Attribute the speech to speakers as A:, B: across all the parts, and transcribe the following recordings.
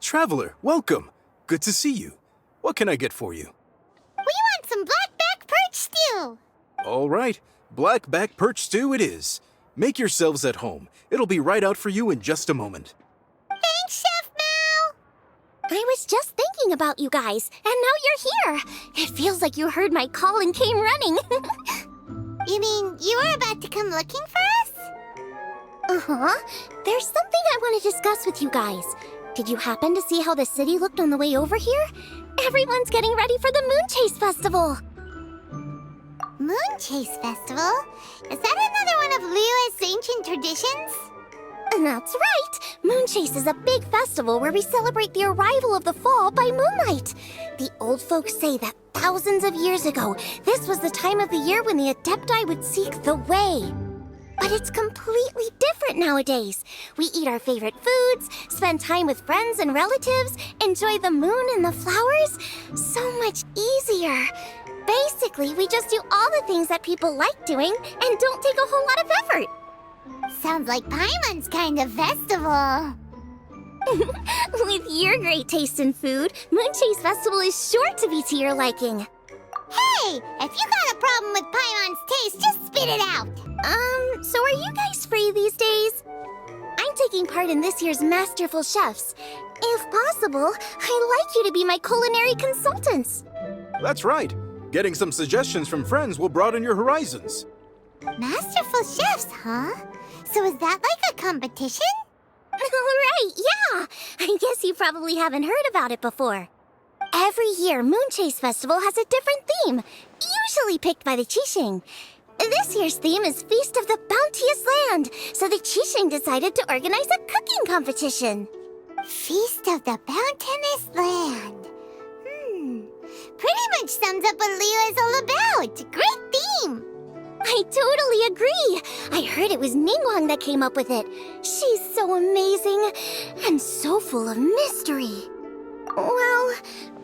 A: Traveler, welcome. Good to see you. What can I get for you?
B: We want some blackback perch stew.
A: All right, blackback perch stew it is. Make yourselves at home. It'll be right out for you in just a moment.
B: Thanks, Chef Mal.
C: I was just thinking about you guys, and now you're here. It feels like you heard my call and came running.
B: You mean you were about to come looking for us?
C: Uh-huh. There's something I want to discuss with you guys. Did you happen to see how the city looked on the way over here? Everyone's getting ready for the Moon Chase Festival.
B: Moon Chase Festival? Is that another one of Liyue's ancient traditions?
C: That's right. Moon Chase is a big festival where we celebrate the arrival of the fall by moonlight. The old folks say that thousands of years ago, this was the time of the year when the Adepti would seek the way. But it's completely different nowadays. We eat our favorite foods, spend time with friends and relatives, enjoy the moon and the flowers. So much easier. Basically, we just do all the things that people like doing and don't take a whole lot of effort.
B: Sounds like Paimon's kind of festival.
C: With your great taste in food, Moon Chase Festival is sure to be to your liking.
B: Hey, if you got a problem with Paimon's taste, just spit it out.
C: So are you guys free these days? I'm taking part in this year's Masterful Chefs. If possible, I'd like you to be my culinary consultants.
A: That's right. Getting some suggestions from friends will broaden your horizons.
B: Masterful chefs, huh? So is that like a competition?
C: Right, yeah. I guess you probably haven't heard about it before. Every year, Moon Chase Festival has a different theme, usually picked by the Qixing. This year's theme is Feast of the Bounteous Land, so the Qixing decided to organize a cooking competition.
B: Feast of the Bounteous Land. Pretty much sums up what Liyue is all about. Great theme.
C: I totally agree. I heard it was Ningguang that came up with it. She's so amazing and so full of mystery. Well,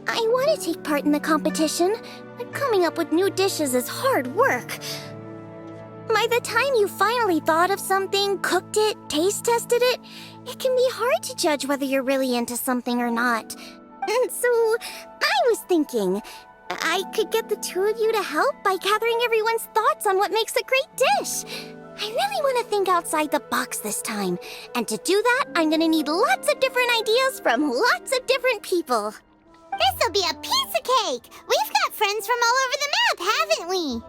C: I want to take part in the competition, but coming up with new dishes is hard work. By the time you finally thought of something, cooked it, taste tested it, it can be hard to judge whether you're really into something or not. And so, I was thinking, I could get the two of you to help by gathering everyone's thoughts on what makes a great dish. I really want to think outside the box this time. And to do that, I'm going to need lots of different ideas from lots of different people.
B: This'll be a piece of cake. We've got friends from all over the map, haven't we?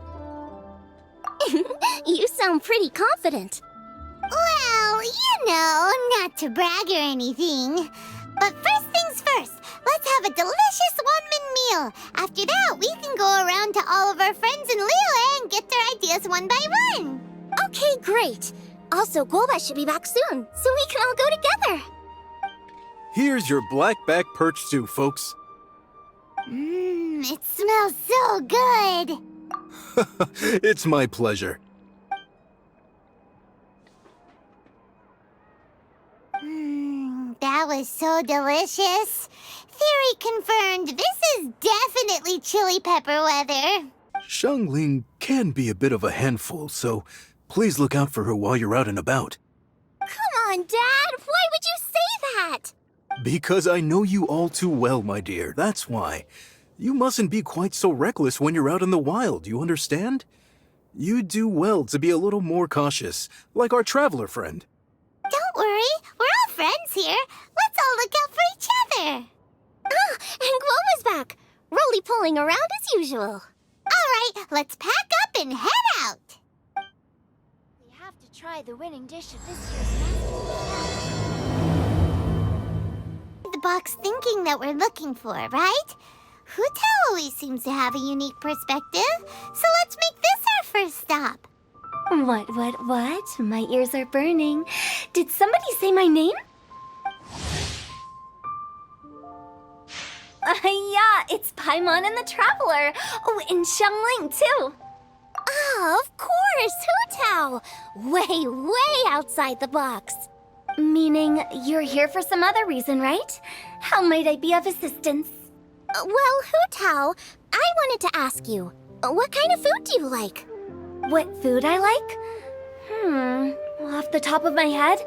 C: You sound pretty confident.
B: Well, you know, not to brag or anything. But first things first, let's have a delicious one-man meal. After that, we can go around to all of our friends in Liyue and get their ideas one by one.
C: Okay, great. Also, Golba should be back soon, so we can all go together.
A: Here's your blackback perch stew, folks.
B: It smells so good.
A: It's my pleasure.
B: That was so delicious. Theory confirmed, this is definitely chili pepper weather.
A: Xiangling can be a bit of a handful, so please look out for her while you're out and about.
C: Come on, Dad. Why would you say that?
A: Because I know you all too well, my dear, that's why. You mustn't be quite so reckless when you're out in the wild, you understand? You do well to be a little more cautious, like our traveler friend.
B: Don't worry, we're all friends here. Let's all look out for each other.
C: Ah, and Globa's back. Roly-poling around as usual.
B: All right, let's pack up and head out.
D: We have to try the winning dish of this year's festival.
B: The box thinking that we're looking for, right? Hu-Tao always seems to have a unique perspective, so let's make this our first stop.
E: What? My ears are burning. Did somebody say my name? Yeah, it's Paimon and the Traveler. Oh, and Xiangling, too.
C: Ah, of course, Hu-Tao. Way outside the box.
E: Meaning you're here for some other reason, right? How might I be of assistance?
C: Well, Hu-Tao, I wanted to ask you, what kind of food do you like?
E: What food I like? Off the top of my head,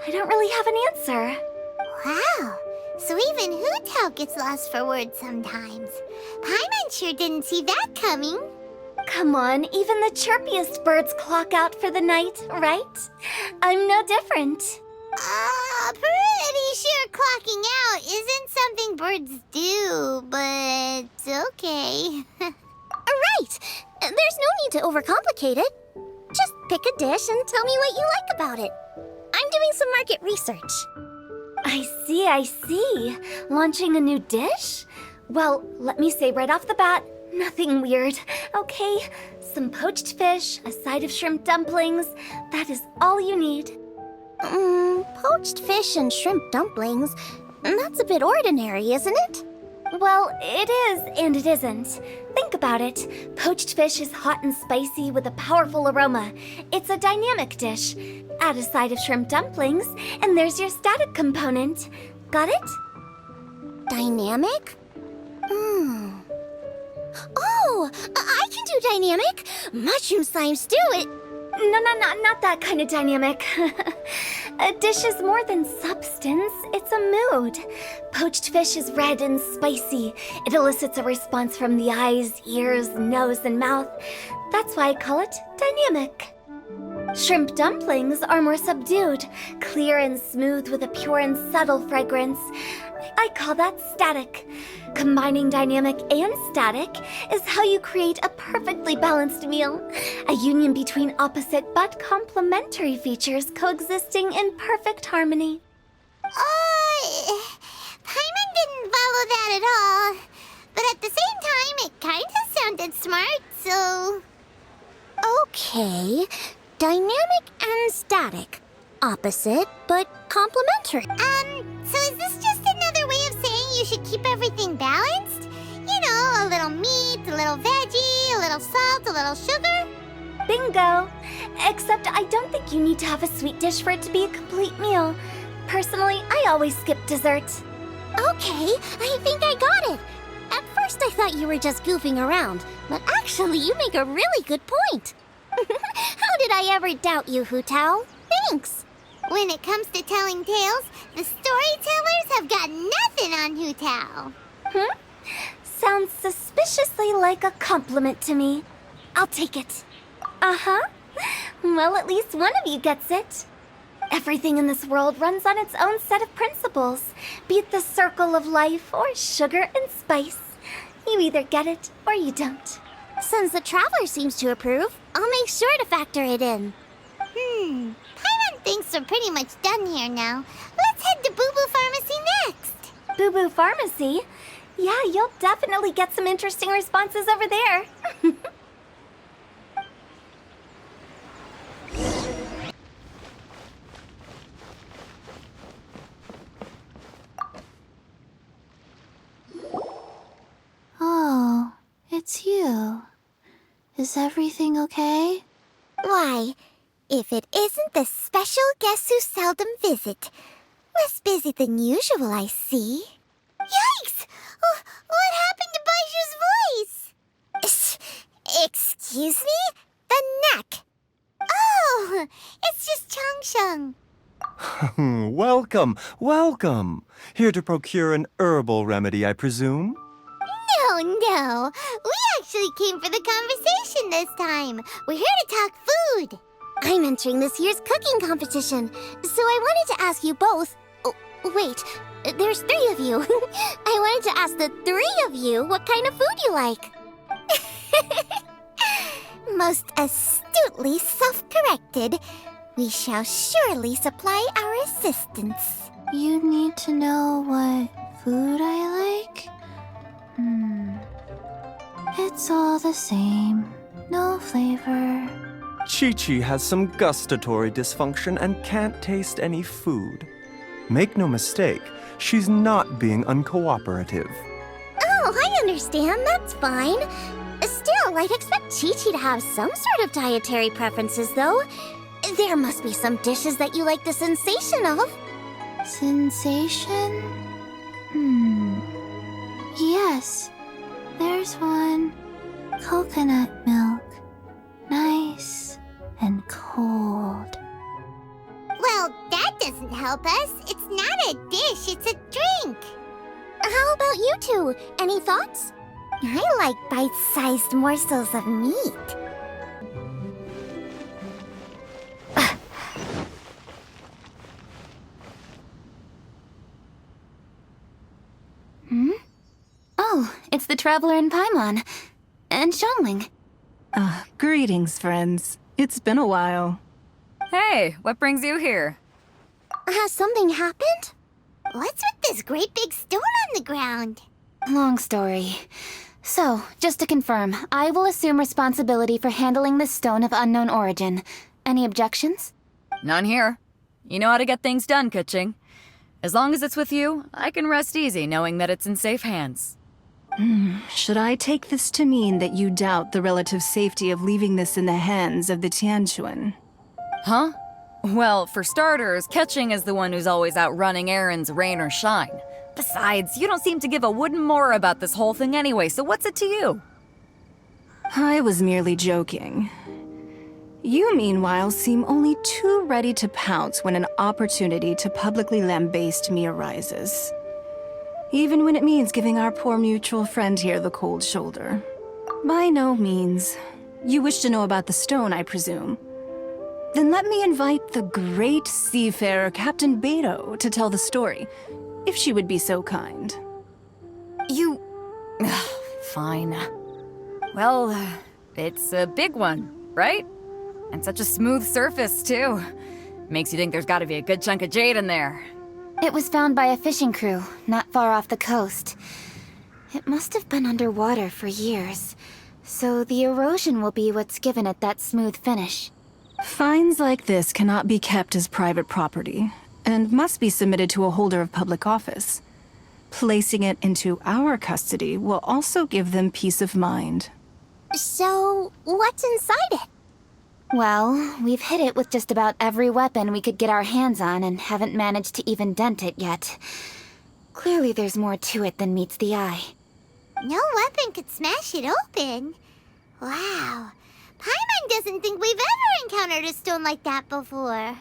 E: I don't really have an answer.
B: Wow, So even Hu-Tao gets lost for words sometimes. Paimon sure didn't see that coming.
E: Come on, even the chirpiest birds clock out for the night, right? I'm no different.
B: Pretty sure clocking out isn't something birds do, but okay.
C: Right! There's no need to overcomplicate it. Just pick a dish and tell me what you like about it. I'm doing some market research.
E: I see. Launching a new dish? Well, let me say right off the bat, nothing weird, okay? Some poached fish, a side of shrimp dumplings. That is all you need.
C: Poached fish and shrimp dumplings. That's a bit ordinary, isn't it?
E: Well, it is and it isn't. Think about it. Poached fish is hot and spicy with a powerful aroma. It's a dynamic dish. Add a side of shrimp dumplings, and there's your static component. Got it?
C: Dynamic? Oh, I can do dynamic. Mushroom slime stew.
E: No, not that kind of dynamic. A dish is more than substance, it's a mood. Poached fish is red and spicy. It elicits a response from the eyes, ears, nose, and mouth. That's why I call it dynamic. Shrimp dumplings are more subdued, clear and smooth with a pure and subtle fragrance. I call that static. Combining dynamic and static is how you create a perfectly balanced meal. A union between opposite but complementary features coexisting in perfect harmony.
B: Paimon didn't follow that at all. But at the same time, it kinda sounded smart, so...
C: Okay, dynamic and static. Opposite, but complementary.
B: So is this just another way of saying you should keep everything balanced? You know, a little meat, a little veggie, a little salt, a little sugar?
E: Bingo! Except I don't think you need to have a sweet dish for it to be a complete meal. Personally, I always skip dessert.
C: Okay, I think I got it. At first I thought you were just goofing around, but actually you make a really good point. How did I ever doubt you, Hu-Tao? Thanks.
B: When it comes to telling tales, the storytellers have got nothing on Hu-Tao.
E: Sounds suspiciously like a compliment to me. I'll take it. Uh-huh. Well, at least one of you gets it. Everything in this world runs on its own set of principles, be it the circle of life or sugar and spice. You either get it or you don't.
C: Since the traveler seems to approve, I'll make sure to factor it in.
B: Paimon thinks we're pretty much done here now. Let's head to Boo Boo Pharmacy next.
E: Boo Boo Pharmacy? Yeah, you'll definitely get some interesting responses over there.
F: Oh, it's you. Is everything okay?
C: Why, if it isn't the special guests who seldom visit. Less busy than usual, I see.
B: Yikes! What happened to Baishu's voice?
C: Excuse me? The neck.
B: Oh, it's just Changsheng.
G: Welcome. Here to procure an herbal remedy, I presume?
B: No. We actually came for the conversation this time. We're here to talk food.
C: I'm entering this year's cooking competition, so I wanted to ask you both... Oh, wait, there's 3 of you. I wanted to ask the 3 of you what kind of food you like. Most astutely self-corrected. We shall surely supply our assistance.
F: You need to know what food I like? It's all the same. No flavor.
G: Chi-Chi has some gustatory dysfunction and can't taste any food. Make no mistake, she's not being uncooperative.
C: Oh, I understand. That's fine. Still, I'd expect Chi-Chi to have some sort of dietary preferences, though. There must be some dishes that you like the sensation of.
F: Sensation? Yes, there's one. Coconut milk. Nice and cold.
B: Well, that doesn't help us. It's It's not a dish, it's a drink.
C: How about you two? Any thoughts?
B: I like bite-sized morsels of meat.
F: Oh, it's the Traveler in Paimon. And Xiangling.
H: Greetings, friends. It's been a while.
I: Hey, what brings you here?
C: Has something happened?
B: What's with this great big stone on the ground?
F: Long story. So, just to confirm, I will assume responsibility for handling this stone of unknown origin. Any objections?
I: None here. You know how to get things done, Kuching. As long as it's with you, I can rest easy knowing that it's in safe hands.
H: Should I take this to mean that you doubt the relative safety of leaving this in the hands of the Tianquan?
I: Huh? Well, for starters, Kuching is the one who's always out running errands, rain or shine. Besides, you don't seem to give a wooden more about this whole thing anyway, so what's it to you?
H: I was merely joking. You, meanwhile, seem only too ready to pounce when an opportunity to publicly lambaste me arises. Even when it means giving our poor mutual friend here the cold shoulder. By no means. You wish to know about the stone, I presume. Then let me invite the great seafarer Captain Beto to tell the story, if she would be so kind.
I: You... Fine. Well, it's a big one, right? And such a smooth surface, too. Makes you think there's gotta be a good chunk of jade in there.
F: It was found by a fishing crew, not far off the coast. It must have been underwater for years, so the erosion will be what's given it that smooth finish.
H: Finds like this cannot be kept as private property, and must be submitted to a holder of public office. Placing it into our custody will also give them peace of mind.
C: So, what's inside it?
F: Well, we've hit it with just about every weapon we could get our hands on and haven't managed to even dent it yet. Clearly there's more to it than meets the eye.
B: No weapon could smash it open. Wow. Paimon doesn't think we've ever encountered a stone like that before.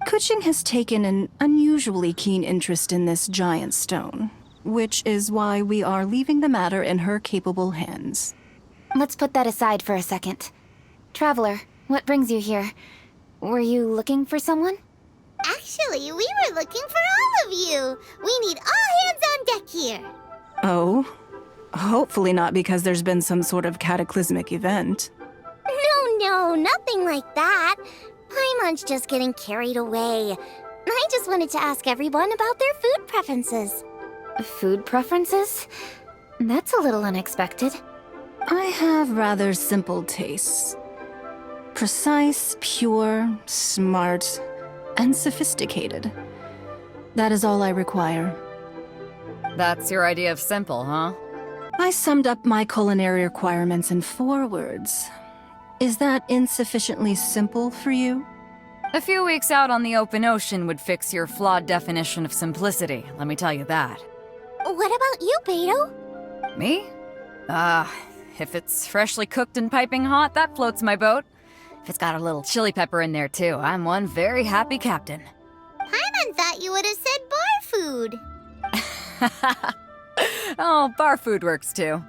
H: Kuching has taken an unusually keen interest in this giant stone, which is why we are leaving the matter in her capable hands.
F: Let's put that aside for a second. Traveler, what brings you here? Were you looking for someone?
B: Actually, we were looking for all of you. We need all hands on deck here.
H: Oh? Hopefully not because there's been some sort of cataclysmic event.
C: No, nothing like that. Paimon's just getting carried away. I just wanted to ask everyone about their food preferences.
F: Food preferences? That's a little unexpected.
H: I have rather simple tastes. Precise, pure, smart, and sophisticated. That is all I require.
I: That's your idea of simple, huh?
H: I summed up my culinary requirements in 4 words. Is that insufficiently simple for you?
I: A few weeks out on the open ocean would fix your flawed definition of simplicity, let me tell you that.
C: What about you, Beto?
I: Me? If it's freshly cooked and piping hot, that floats my boat. If it's got a little chili pepper in there too, I'm one very happy captain.
B: Paimon thought you would have said bar food.
I: Oh, bar food works too.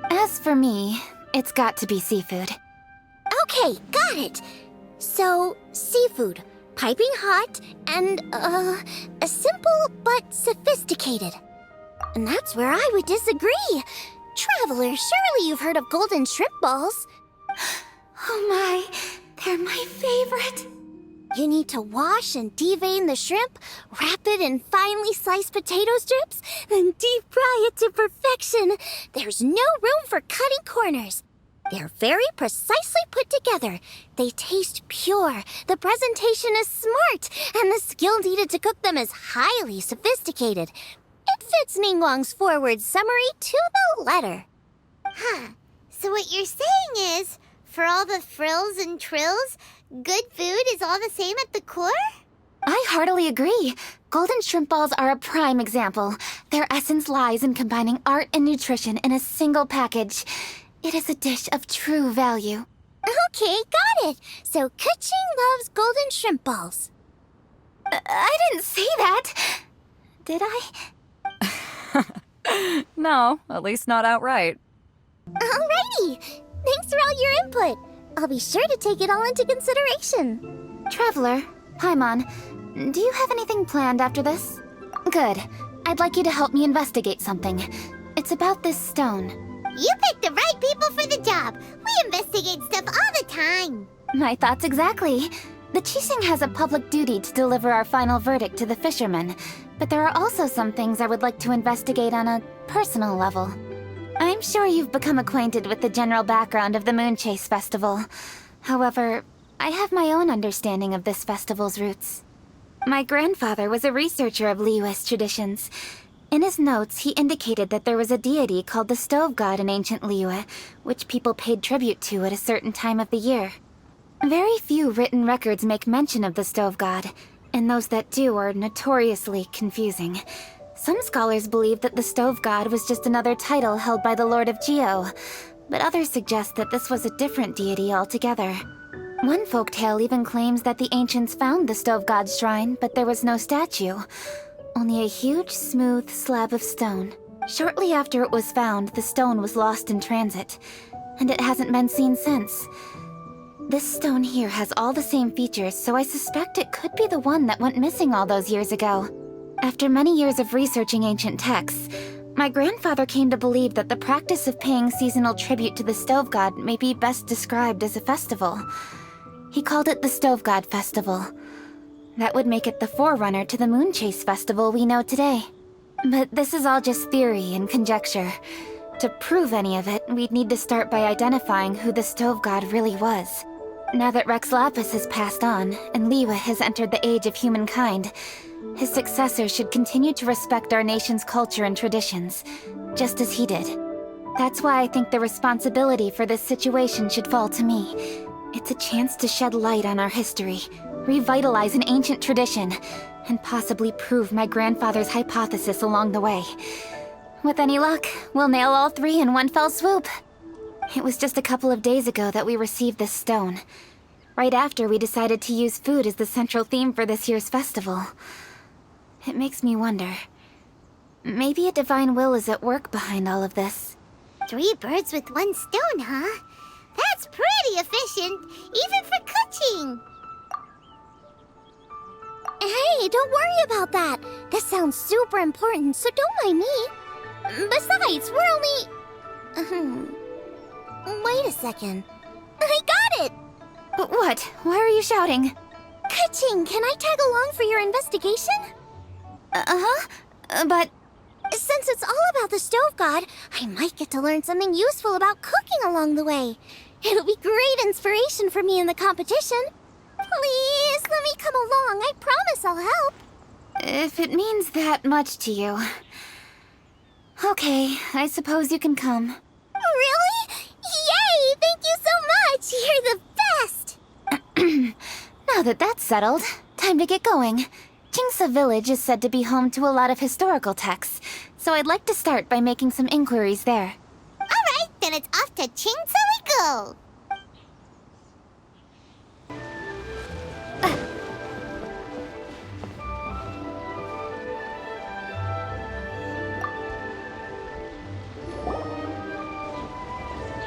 F: As for me, it's got to be seafood.
C: Okay, got it. So, seafood, piping hot, and, simple but sophisticated. And that's where I would disagree. Traveler, surely you've heard of golden shrimp balls.
F: Oh my, they're my favorite.
C: You need to wash and devein the shrimp, wrap it in finely sliced potato strips, then deep fry it to perfection. There's no room for cutting corners. They're very precisely put together. They taste pure, the presentation is smart, and the skill needed to cook them is highly sophisticated. It fits Ningguang's forward summary to the letter.
B: Huh. So what you're saying is, for all the frills and trills, good food is all the same at the core?
F: I heartily agree. Golden shrimp balls are a prime example. Their essence lies in combining art and nutrition in a single package. It is a dish of true value.
C: Okay, got it. So Kuching loves golden shrimp balls.
F: I didn't say that. Did I?
I: No, at least not outright.
C: Alrighty! Thanks for all your input. I'll be sure to take it all into consideration.
F: Traveler, Paimon, do you have anything planned after this? Good. I'd like you to help me investigate something. It's about this stone.
B: You picked the right people for the job. We investigate stuff all the time.
F: My thoughts exactly. The Qixing has a public duty to deliver our final verdict to the fishermen, but there are also some things I would like to investigate on a personal level. I'm sure you've become acquainted with the general background of the Moonchase Festival. However, I have my own understanding of this festival's roots. My grandfather was a researcher of Liyue's traditions. In his notes, he indicated that there was a deity called the Stove God in ancient Liyue, which people paid tribute to at a certain time of the year. Very few written records make mention of the Stove God, and those that do are notoriously confusing. Some scholars believe that the Stove God was just another title held by the Lord of Geo, but others suggest that this was a different deity altogether. One folktale even claims that the ancients found the Stove God's shrine, but there was no statue, only a huge, smooth slab of stone. Shortly after it was found, the stone was lost in transit, and it hasn't been seen since. This stone here has all the same features, so I suspect it could be the one that went missing all those years ago. After many years of researching ancient texts, my grandfather came to believe that the practice of paying seasonal tribute to the Stove God may be best described as a festival. He called it the Stove God Festival. That would make it the forerunner to the Moonchase Festival we know today. But this is all just theory and conjecture. To prove any of it, we'd need to start by identifying who the Stove God really was. Now that Rex Lapis has passed on, and Liyue has entered the age of humankind, his successor should continue to respect our nation's culture and traditions, just as he did. That's why I think the responsibility for this situation should fall to me. It's a chance to shed light on our history, revitalize an ancient tradition, and possibly prove my grandfather's hypothesis along the way. With any luck, we'll nail all three in one fell swoop. It was just a couple of days ago that we received this stone. Right after we decided to use food as the central theme for this year's festival. It makes me wonder. Maybe a divine will is at work behind all of this.
B: 3 birds with 1 stone, huh? That's pretty efficient, even for cooking.
C: Hey, don't worry about that. This sounds super important, so don't mind me. Besides, we're only... Wait a second. I got it!
F: What? Why are you shouting?
C: Ka-ching, can I tag along for your investigation?
F: But...
C: Since it's all about the Stove God, I might get to learn something useful about cooking along the way. It'll be great inspiration for me in the competition. Please, let me come along. I promise I'll help.
F: If it means that much to you... Okay, I suppose you can come.
C: Really? Yay! Thank you so much! You're the best!
F: Now that that's settled, time to get going. Jingsa Village is said to be home to a lot of historical texts, so I'd like to start by making some inquiries there.
B: Alright, then it's off to Qingsa we go.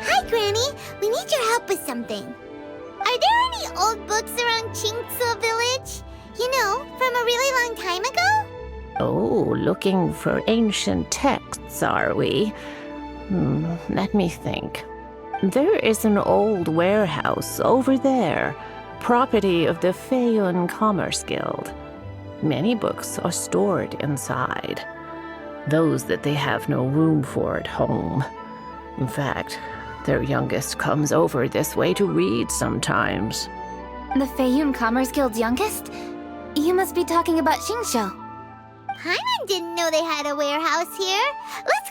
B: Hi, Granny. We need your help with something. Are there any old books around Qingsa Village? You know, from a really long time ago?
J: Oh, looking for ancient texts, are we? Let me think. There is an old warehouse over there, property of the Feiyun Commerce Guild. Many books are stored inside, those that they have no room for at home. In fact, their youngest comes over this way to read sometimes.
F: The Feiyun Commerce Guild's youngest? You must be talking about Xingqiu.
B: Paimon didn't know they had a warehouse here. Let's